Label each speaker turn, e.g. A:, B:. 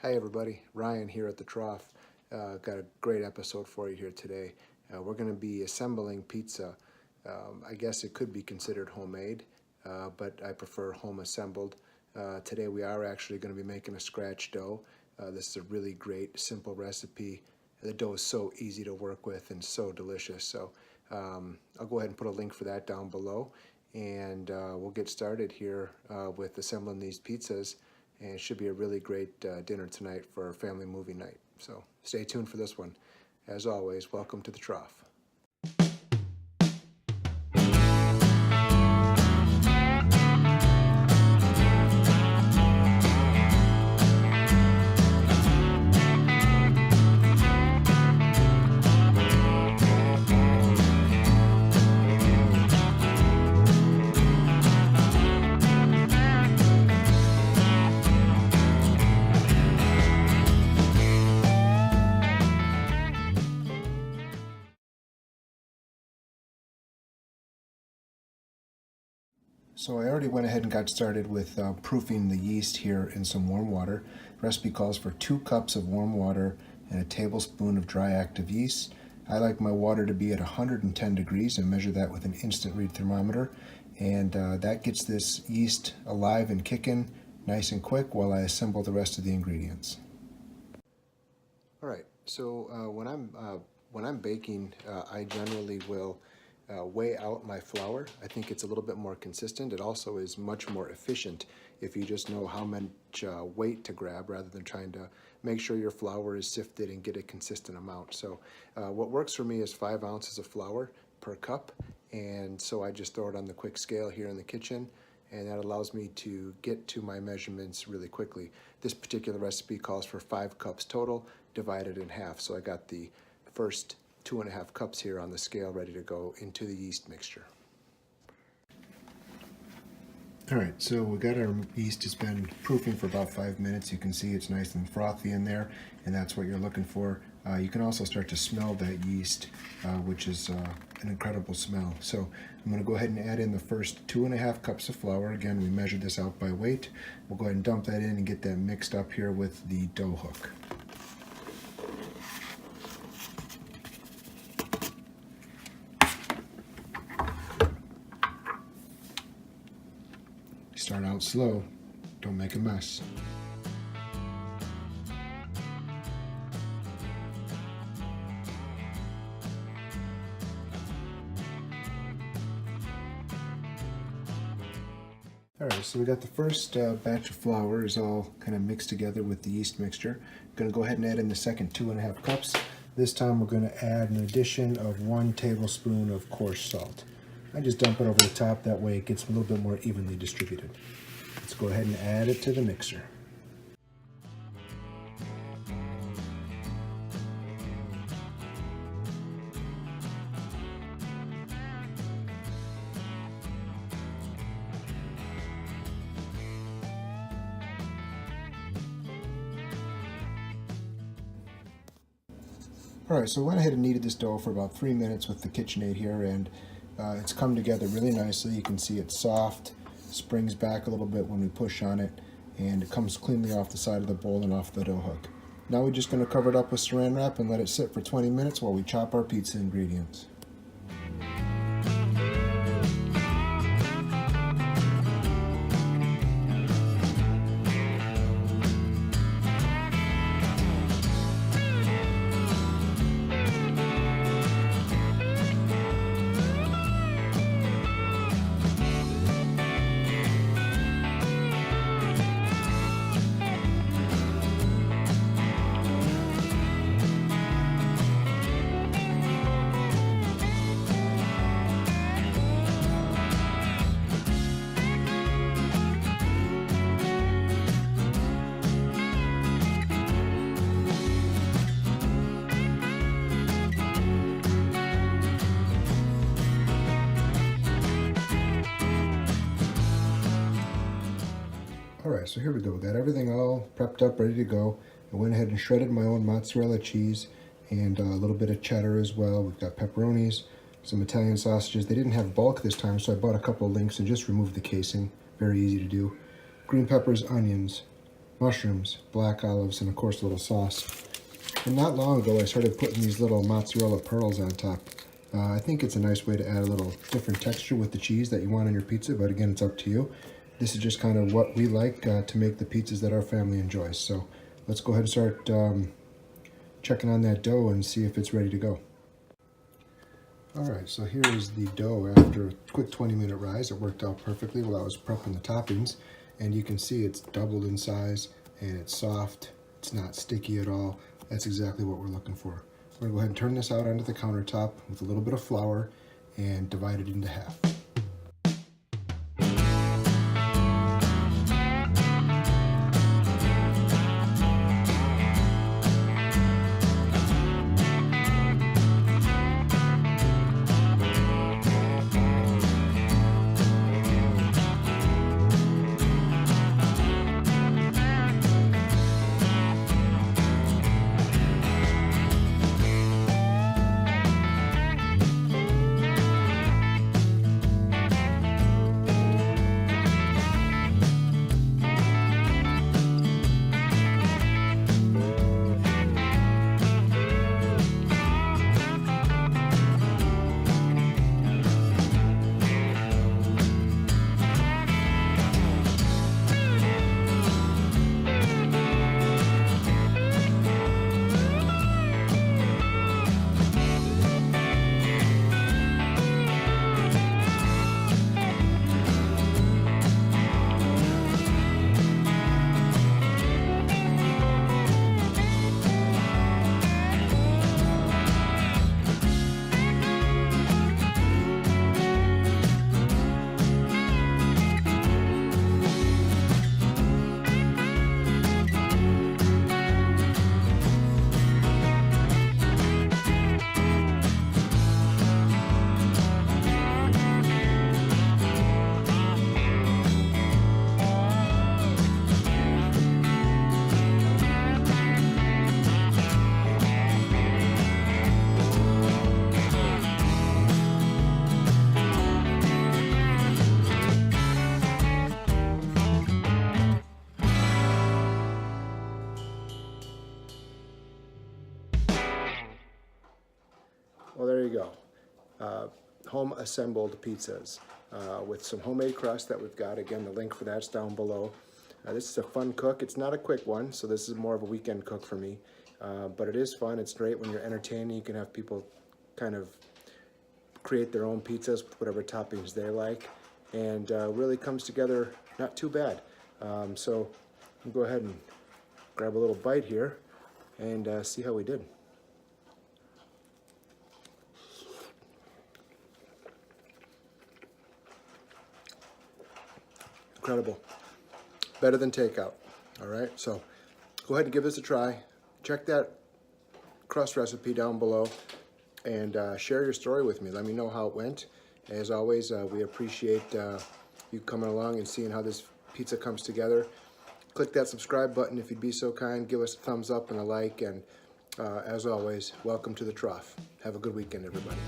A: Hi everybody, Ryan here at the Trawf. Got a great episode for you here today. We're going to be assembling pizza. I guess it could be considered homemade, but I prefer home assembled. Today we are actually going to be making a scratch dough. This is a really great, simple recipe. The dough is so easy to work with and so delicious. So I'll go ahead and put a link for that down below, and we'll get started here with assembling these pizzas. And it should be a really great dinner tonight for a family movie night. So stay tuned for this one. As always, welcome to the Trawf. So I already went ahead and got started with proofing the yeast here in some warm water. The recipe calls for 2 cups of warm water and a tablespoon of dry active yeast. I like my water to be at 110 degrees and measure that with an instant read thermometer. And that gets this yeast alive and kicking nice and quick while I assemble the rest of the ingredients. All right, so when I'm baking, I generally will weigh out my flour. I think it's a little bit more consistent. It also is much more efficient if you just know how much weight to grab rather than trying to make sure your flour is sifted and get a consistent amount. So what works for me is 5 ounces of flour per cup, and so I just throw it on the quick scale here in the kitchen, and that allows me to get to my measurements really quickly. This particular recipe calls for 5 cups total, divided in half. So I got the first 2.5 cups here on the scale ready to go into the yeast mixture. All right, so we got our yeast has been proofing for about 5 minutes. You can see it's nice and frothy in there, and that's what you're looking for. You can also start to smell that yeast, which is an incredible smell. So I'm going to go ahead and add in the first 2.5 cups of flour. Again, we measured this out by weight. We'll go ahead and dump that in and get that mixed up here with the dough hook. Start out slow, don't make a mess. Alright, so we got the first batch of flour is all kind of mixed together with the yeast mixture. I'm going to go ahead and add in the second 2.5 cups. This time we're going to add an addition of 1 tablespoon of coarse salt. I just dump it over the top, that way it gets a little bit more evenly distributed. Let's go ahead and add it to the mixer. Alright, so I went ahead and kneaded this dough for about 3 minutes with the KitchenAid here, and it's come together really nicely. You can see it's soft, springs back a little bit when we push on it, and it comes cleanly off the side of the bowl and off the dough hook. Now we're just going to cover it up with saran wrap and let it sit for 20 minutes while we chop our pizza ingredients. Alright, so here we go. We got everything all prepped up, ready to go. I went ahead and shredded my own mozzarella cheese and a little bit of cheddar as well. We've got pepperonis, some Italian sausages. They didn't have bulk this time, so I bought a couple of links and just removed the casing. Very easy to do. Green peppers, onions, mushrooms, black olives, and of course a little sauce. And not long ago I started putting these little mozzarella pearls on top. I think it's a nice way to add a little different texture with the cheese that you want on your pizza, but again, it's up to you. This is just kind of what we like to make the pizzas that our family enjoys. So let's go ahead and start checking on that dough and see if it's ready to go. Alright, so here is the dough after a quick 20-minute rise. It worked out perfectly while I was prepping the toppings. And you can see it's doubled in size and it's soft. It's not sticky at all. That's exactly what we're looking for. We're going to go ahead and turn this out onto the countertop with a little bit of flour and divide it into half. Well, there you go. Home assembled pizzas with some homemade crust that we've got. Again, the link for that's down below. This is a fun cook. It's not a quick one, so this is more of a weekend cook for me. But it is fun. It's great when you're entertaining. You can have people kind of create their own pizzas with whatever toppings they like. And really comes together not too bad. So I'll go ahead and grab a little bite here and see how we did. Incredible. Better than takeout. All right, so go ahead and give this a try. Check that crust recipe down below and share your story with me. Let me know how it went. As always, we appreciate you coming along and seeing how this pizza comes together. Click that subscribe button if you'd be so kind. Give us a thumbs up and a like. And as always, welcome to the Trawf. Have a good weekend, everybody.